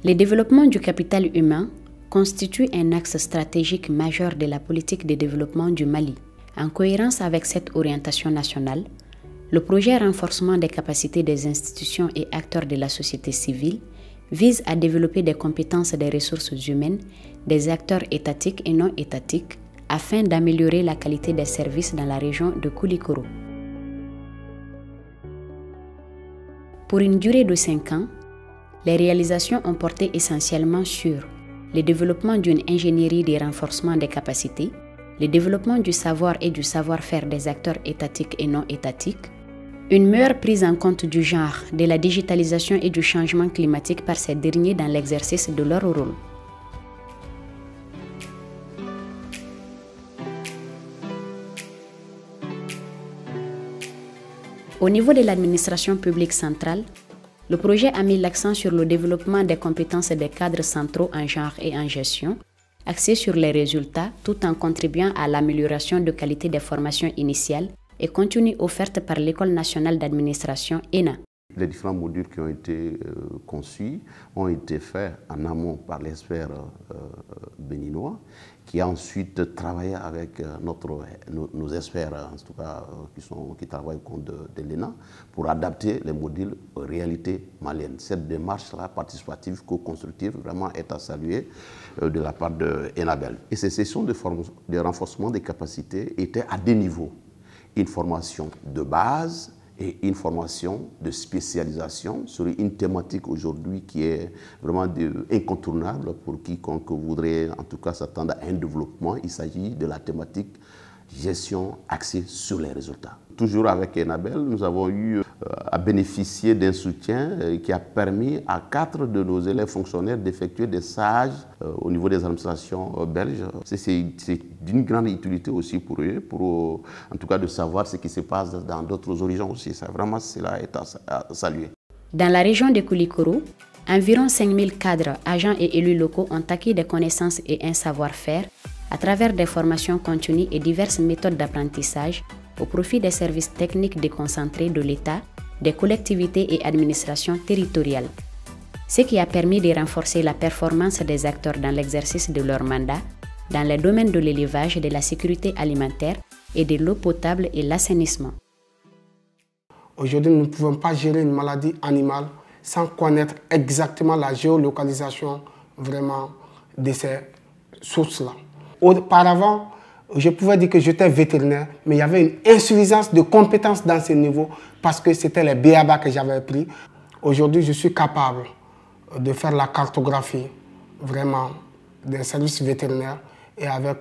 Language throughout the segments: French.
Le développement du capital humain constitue un axe stratégique majeur de la politique de développement du Mali. En cohérence avec cette orientation nationale, le projet renforcement des capacités des institutions et acteurs de la société civile vise à développer des compétences des ressources humaines des acteurs étatiques et non étatiques afin d'améliorer la qualité des services dans la région de Koulikoro. Pour une durée de 5 ans, les réalisations ont porté essentiellement sur le développement d'une ingénierie de renforcement des capacités, le développement du savoir et du savoir-faire des acteurs étatiques et non étatiques, une meilleure prise en compte du genre, de la digitalisation et du changement climatique par ces derniers dans l'exercice de leur rôle. Au niveau de l'administration publique centrale, le projet a mis l'accent sur le développement des compétences des cadres centraux en genre et en gestion, axé sur les résultats tout en contribuant à l'amélioration de qualité des formations initiales et continues offertes par l'École nationale d'administration ENA. Les différents modules qui ont été conçus ont été faits en amont par l'expert béninois qui a ensuite travaillé avec nos experts, en tout cas, qui travaillent au compte de l'ENA pour adapter les modules aux réalités maliennes. Cette démarche-là, participative, co-constructive, vraiment est à saluer de la part de ENABEL. Et ces sessions de renforcement des capacités étaient à deux niveaux. Une formation de base et une formation de spécialisation sur une thématique aujourd'hui qui est vraiment incontournable pour quiconque voudrait en tout cas s'attendre à un développement. Il s'agit de la thématique gestion axée sur les résultats. Toujours avec ENABEL, nous avons eu à bénéficier d'un soutien qui a permis à 4 de nos élèves fonctionnaires d'effectuer des stages au niveau des administrations belges. C'est d'une grande utilité aussi pour eux, pour en tout cas de savoir ce qui se passe dans d'autres horizons aussi. Ça, vraiment, cela est à saluer. Dans la région de Koulikoro, environ 5000 cadres, agents et élus locaux ont acquis des connaissances et un savoir-faire à travers des formations continues et diverses méthodes d'apprentissage au profit des services techniques déconcentrés de l'État, des collectivités et administrations territoriales. Ce qui a permis de renforcer la performance des acteurs dans l'exercice de leur mandat dans les domaines de l'élevage, de la sécurité alimentaire et de l'eau potable et l'assainissement. Aujourd'hui, nous ne pouvons pas gérer une maladie animale sans connaître exactement la géolocalisation vraiment de ces sources-là. Auparavant, je pouvais dire que j'étais vétérinaire, mais il y avait une insuffisance de compétences dans ce niveau parce que c'était les b.a.-ba que j'avais pris. Aujourd'hui, je suis capable de faire la cartographie vraiment des services vétérinaires et avec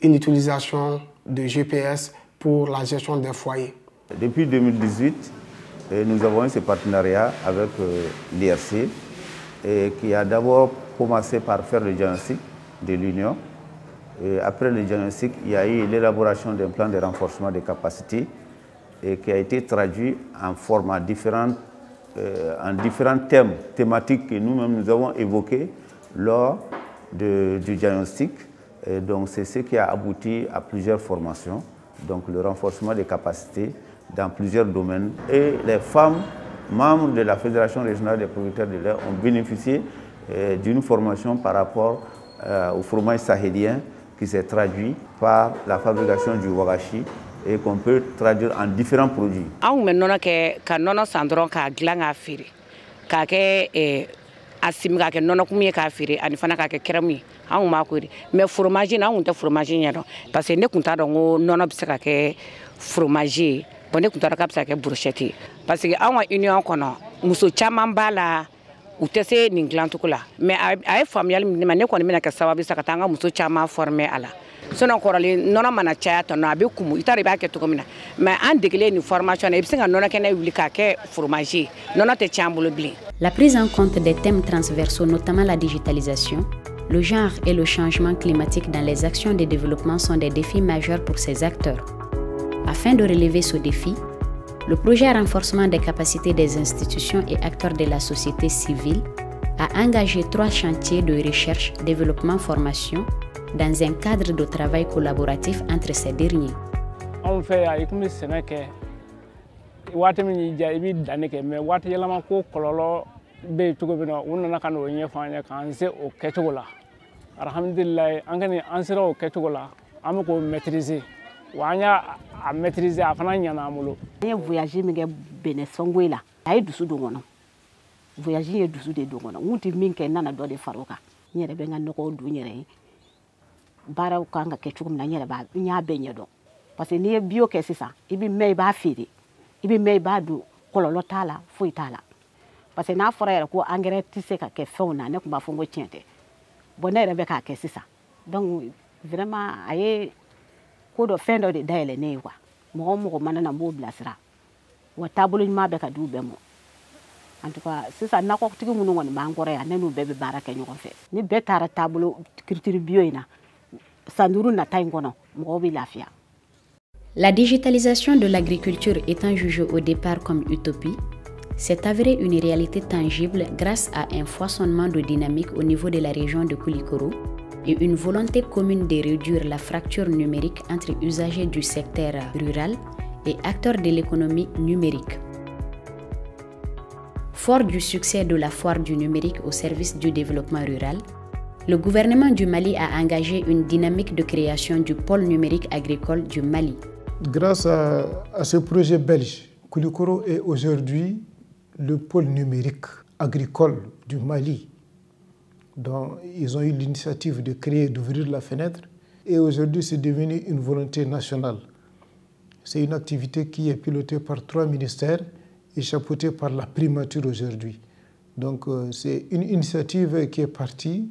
une utilisation de GPS pour la gestion des foyers. Depuis 2018, nous avons eu ce partenariat avec l'IRC qui a d'abord commencé par faire le diagnostic de l'Union. Après le diagnostic, il y a eu l'élaboration d'un plan de renforcement des capacités qui a été traduit en format différents thèmes thématiques que nous-mêmes nous avons évoqués lors du diagnostic. Donc c'est ce qui a abouti à plusieurs formations, donc le renforcement des capacités dans plusieurs domaines. Et les femmes membres de la Fédération régionale des producteurs de lait ont bénéficié d'une formation par rapport au fromage sahélien qui s'est traduit par la fabrication du wagashi et qu'on peut traduire en différents produits. Anw bɛ nɔnɔ kɛ ka nɔnɔ san dɔrɔn k'a dilan k'a feere k'a kɛ a simi k'a kɛ nɔnɔkumu ye k'a feere ani fana k'a kɛ kɛrɛmu ye anw b'a ko de mais fromage na anw tɛ fromage ɲɛdɔn parce que ne kun t'a dɔn ko nɔnɔ bɛ se ka kɛ fromage ye bon ne kun t'a dɔn k'a bɛ se ka kɛ brochette ye parce que anw ka union kɔnɔ muso caman b'a la u tɛ se nin dilancogo la mais a ye faamuyali min di ma ne kɔni bɛna kɛ sababu sa ka taa an ka muso caman former a la sinon kɔrɔlen nɔnɔ mana caya tɔ a bɛ kumu i t'a dɔn i b'a kɛ cogo min na mais an degelen nin formation na i bɛ se ka nɔnɔ kɛnɛ wuli k'a kɛ fromage ye nɔnɔ tɛ tiɲɛ an bolo bilen. La prise en compte des thèmes transversaux, notamment la digitalisation, le genre et le changement climatique dans les actions de développement sont des défis majeurs pour ces acteurs. Afin de relever ce défi, le projet renforcement des capacités des institutions et acteurs de la société civile a engagé 3 chantiers de recherche, développement, formation dans un cadre de travail collaboratif entre ces derniers. On fait avec mes sénèques, waati min ja ibi danne ke mais waati yelama ko kololo bɛ yen cogo min na u nana ka n'o ɲɛfɔ an ye k'an se o kɛcogo la alhamdulilayi an kɔni an sera o kɛcogo la an bɛ k'o maîtriser wa an y'a maîtriser a fana ɲɛna an bolo. An ye voyage min kɛ Benin Sɔngoyi la a ye dusu don n kɔnɔ voyage ye dusu de don n kɔnɔ n kun tɛ min kɛ n nana dɔ de fara o kan n yɛrɛ bɛ n ka nɔgɔw don n yɛrɛ ye baaraw kan ka kɛ cogo min na n yɛrɛ n y'a bɛɛ ɲɛdɔn parce que n'i ye bio kɛ sisan i bɛ mɛn i b'a feere i bɛ mɛn i b'a don kɔlɔlɔ t'a la foyi t'a la parce que n'a fɔra yɛrɛ ko engrais tɛ se ka kɛ fɛnw na ne tun b'a fɔ n ko tiɲɛ tɛ bon ne yɛrɛ bɛ k'a kɛ sisan donc vraiment a ye ko dɔ fɛn dɔ de dayɛlɛ ne ye quoi mɔgɔ o mɔgɔ mana na n b'o bilasira wa taabolo ɲuman bɛ ka di u bɛɛ ma en tout cas sisan nakɔtigi minnu kɔni b'an kɔrɔ yan ne n'u bɛɛ bɛ baara kɛ ɲɔgɔn fɛ ni bɛɛ taara taabolo culture bio in na san 5 nata in kɔnɔ mɔgɔw bɛ lafiya. La digitalisation de l'agriculture étant jugée au départ comme utopie, s'est avérée une réalité tangible grâce à un foisonnement de dynamique au niveau de la région de Koulikoro et une volonté commune de réduire la fracture numérique entre usagers du secteur rural et acteurs de l'économie numérique. Fort du succès de la foire du numérique au service du développement rural, le gouvernement du Mali a engagé une dynamique de création du pôle numérique agricole du Mali. Grâce à ce projet belge, Koulikoro est aujourd'hui le pôle numérique agricole du Mali. Donc, ils ont eu l'initiative de créer, d'ouvrir la fenêtre et aujourd'hui c'est devenu une volonté nationale. C'est une activité qui est pilotée par 3 ministères et chapeautée par la primature aujourd'hui. Donc c'est une initiative qui est partie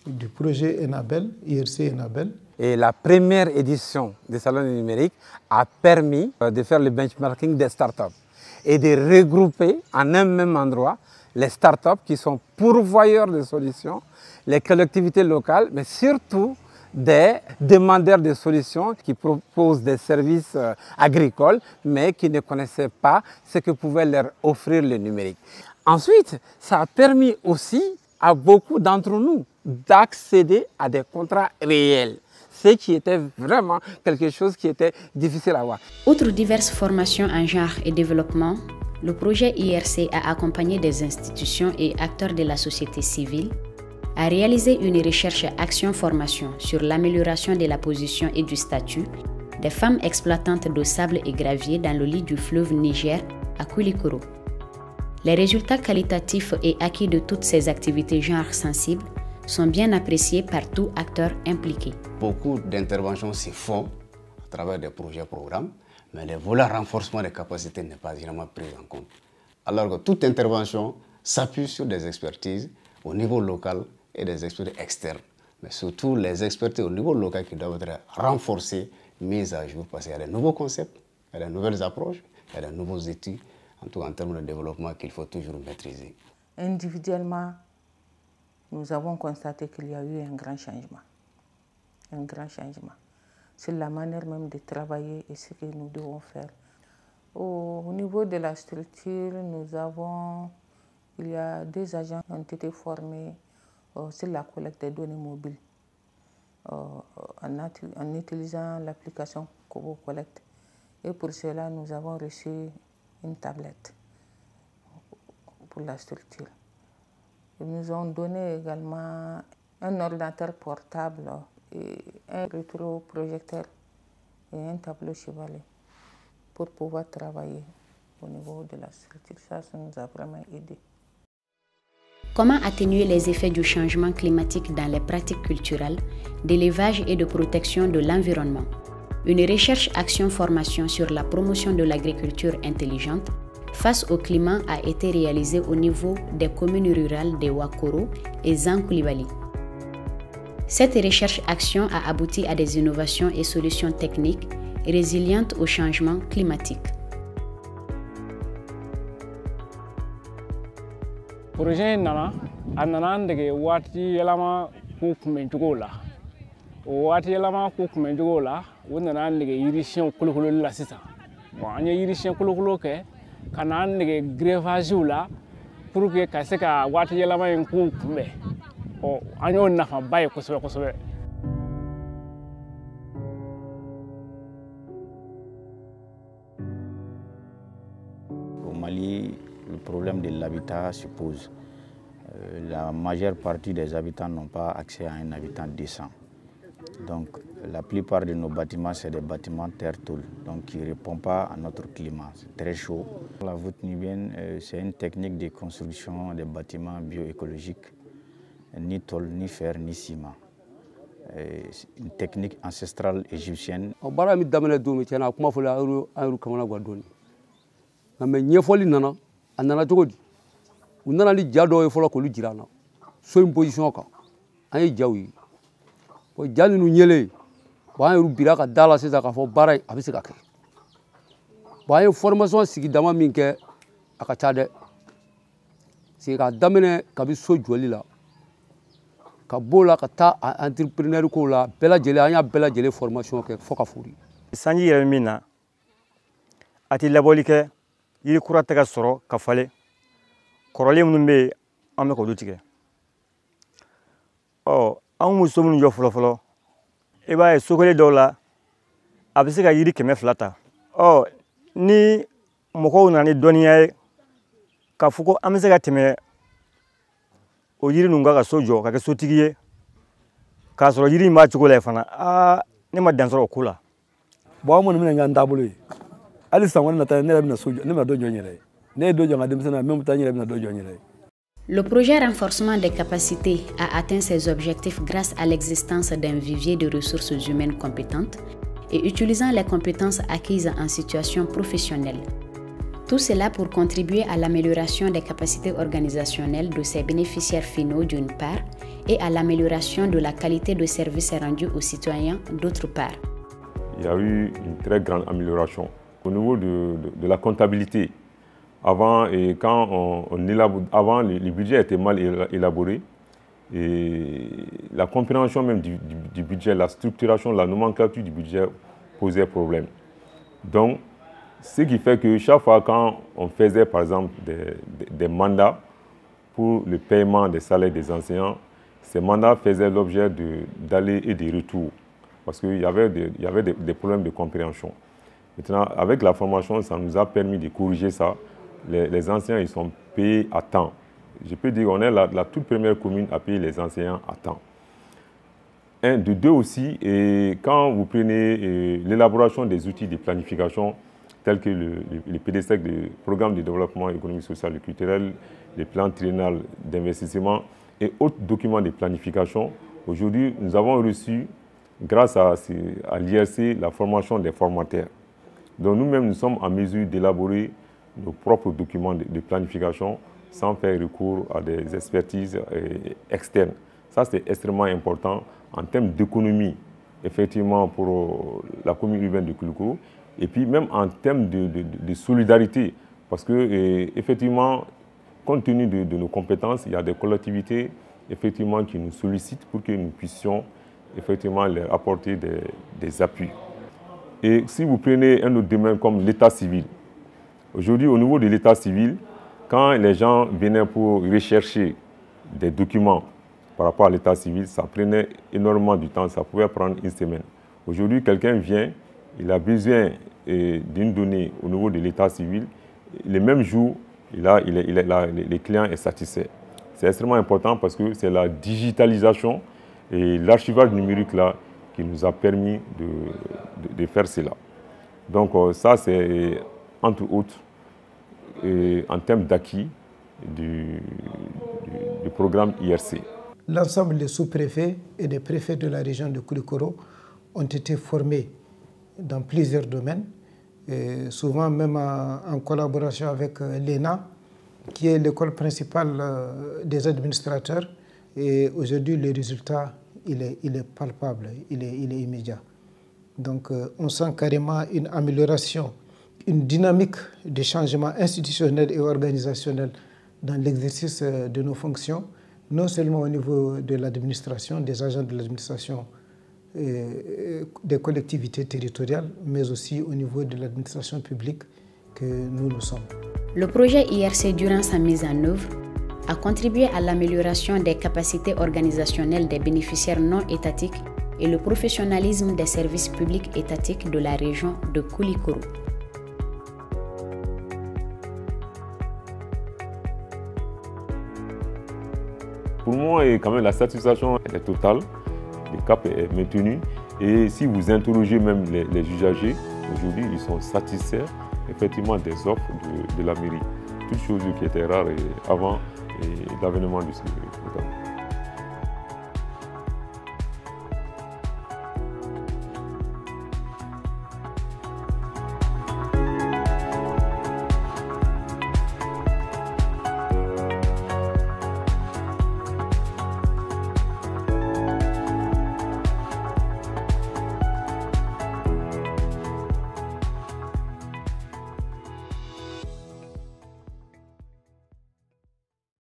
du projet Enabel, IRC Enabel. Et la première édition du Salon du numérique a permis de faire le benchmarking des startups et de regrouper en un même endroit les startups qui sont pourvoyeurs de solutions, les collectivités locales, mais surtout des demandeurs de solutions qui proposent des services agricoles, mais qui ne connaissaient pas ce que pouvait leur offrir le numérique. Ensuite, ça a permis aussi à beaucoup d'entre nous d'accéder à des contrats réels, ce qui était vraiment quelque chose qui était difficile à avoir. Outre diverses formations en genre et développement, le projet IRC a accompagné des institutions et acteurs de la société civile à réaliser une recherche action-formation sur l'amélioration de la position et du statut des femmes exploitantes de sable et gravier dans le lit du fleuve Niger à Koulikoro. Les résultats qualitatifs et acquis de toutes ces activités genre sensibles sont bien appréciés par tout acteur impliqué. Beaucoup d'interventions se font à travers des projets-programmes, mais le volet renforcement des capacités n'est pas vraiment pris en compte. Alors que toute intervention s'appuie sur des expertises au niveau local et des expertises externes, mais surtout les expertises au niveau local qui doivent être renforcées, mises à jour, parce qu'il y a des nouveaux concepts, il y a des nouvelles approches, il y a des nouveaux outils, en tout cas en termes de développement qu'il faut toujours maîtriser. Individuellement, nous avons constaté qu'il y a eu un grand changement. Un grand changement. C'est la manière même de travailler et ce que nous devons faire. Au niveau de la structure, il y a 2 agents qui ont été formés sur la collecte des données mobiles en utilisant l'application Kobo Collect. Et pour cela, nous avons reçu une tablette pour la structure. Ils nous ont donné également un ordinateur portable et un rétroprojecteur et un tableau chevalet pour pouvoir travailler au niveau de la structure. Ça nous a vraiment aidé. Comment atténuer les effets du changement climatique dans les pratiques culturelles, d'élevage et de protection de l'environnement? Une recherche action-formation sur la promotion de l'agriculture intelligente face au climat a été réalisée au niveau des communes rurales de Wakoro et Zankoulibaly. Cette recherche-action a abouti à des innovations et solutions techniques résilientes au changement climatique. Projet nana ndege waati yɛlɛma ko kunbɛncogo la o waati yɛlɛma ko kunbɛncogo la o nana ndege yirisiyɛn kolokololi la sisan bon an ye yirisiyɛn kolokolo kɛ ka na ndege greffage la pour que ka se ka waati yɛlɛma in ko kunbɛn an y'o nafaba ye kosɛbɛ kosɛbɛ. Au Mali, le problème de l'habitat se pose. la majeure partie des habitants n'ont pas accès à un habitat décent. Donc la plupart de nos bâtiments, c'est des bâtiments terre-tôle, donc qui ne répondent pas à notre climat. C'est très chaud. La voûte nubienne, c'est une technique de construction des bâtiments bioécologiques, ni tôle, ni fer, ni ciment. C'est une technique ancestrale égyptienne. Formation sigi dama min kɛ a ka ca dɛ c'est ka daminɛ kabi so jɔli la ka b'o la ka taa entrepreneur ko la bɛɛ lajɛlen an y'a bɛɛ lajɛlen formation kɛ fo ka fori sanji yɛrɛ min na a tɛ labɔli kɛ yiri kura tɛ ka sɔrɔ ka falen kɔrɔlen minnu bɛ yen an bɛ k'olu tigɛ an m'u so minnu jɔ fɔlɔ-fɔlɔ i b'a ye so kelen dɔw la a bɛ se ka yiri 200 ta ni mɔgɔw nana ni dɔnniya ye k'a fɔ ko an bɛ se ka tɛmɛ o yiri ninnu kan ka so jɔ ka kɛ sotigi ye k'a sɔrɔ yiri in b'a cogo la fana ne ma dan sɔrɔ o ko la bon an kɔni bɛna k'an taabolo ye hali san wɛrɛ nata ne yɛrɛ bɛna so jɔ ne bɛna dɔ jɔ n yɛrɛ ye ne ye dɔ jɔ n ka denmisɛnnin na même temps n yɛrɛ bɛna dɔ jɔ n yɛrɛ ye. Le projet renforcement des capacités a atteint ses objectifs grâce à l'existence d'un vivier de ressources humaines compétentes et utilisant les compétences acquises en situation professionnelle. Tout cela pour contribuer à l'amélioration des capacités organisationnelles de ses bénéficiaires finaux d'une part et à l'amélioration de la qualité de services rendus aux citoyens d'autre part. Il y a eu une très grande amélioration au niveau de la comptabilité. Avant, avant le budget était mal élaboré et la compréhension même du budget, la structuration, la nomenclature du budget posait problème. Donc, ce qui fait que chaque fois quand on faisait par exemple des mandats pour le paiement des salaires des enseignants, ces mandats faisaient l'objet d'allers et des retours parce qu'il y avait des problèmes de compréhension. Maintenant, avec la formation, ça nous a permis de corriger ça. Les enseignants, ils sont payés à temps. Je peux dire qu'on est la toute première commune à payer les enseignants à temps. De deux aussi, et quand vous prenez l'élaboration des outils de planification tels que le PDSEC, le Programme de développement économique, social et culturel, le plan triennal d'investissement et autres documents de planification, aujourd'hui, nous avons reçu, grâce à l'IRC, la formation des formateurs. Donc nous-mêmes, nous sommes en mesure d'élaborer nos propres documents de planification sans faire recours à des expertises externes. Ça, c'est extrêmement important en termes d'économie, effectivement, pour la commune urbaine de Koulikoro, et puis même en termes de solidarité, parce que, effectivement, compte tenu de nos compétences, il y a des collectivités, effectivement, qui nous sollicitent pour que nous puissions, effectivement, leur apporter des appuis. Et si vous prenez un autre domaine comme l'état civil, aujourd'hui, au niveau de l'état civil, quand les gens venaient pour rechercher des documents par rapport à l'état civil, ça prenait énormément de temps, ça pouvait prendre une semaine. Aujourd'hui, quelqu'un vient, il a besoin d'une donnée au niveau de l'état civil, le même jour, le client est satisfait. C'est extrêmement important parce que c'est la digitalisation et l'archivage numérique là qui nous a permis de faire cela. Donc ça, c'est entre autres en termes d'acquis du programme IRC. L'ensemble des sous-préfets et des préfets de la région de Koulikoro ont été formés dans plusieurs domaines, et souvent même en collaboration avec l'ENA, qui est l'école principale des administrateurs. Et aujourd'hui, le résultat, il est palpable, il est immédiat. Donc on sent carrément une amélioration, une dynamique de changement institutionnel et organisationnel dans l'exercice de nos fonctions, non seulement au niveau de l'administration, des agents de l'administration, des collectivités territoriales, mais aussi au niveau de l'administration publique que nous sommes. Le projet IRC, durant sa mise en œuvre, a contribué à l'amélioration des capacités organisationnelles des bénéficiaires non étatiques et le professionnalisme des services publics étatiques de la région de Koulikoro. Pour moi, quand même, la satisfaction est totale, le cap est maintenu. Et si vous interrogez même les usagers, aujourd'hui, ils sont satisfaits effectivement des offres de la mairie. Toute chose qui était rare avant l'avènement de ce programme.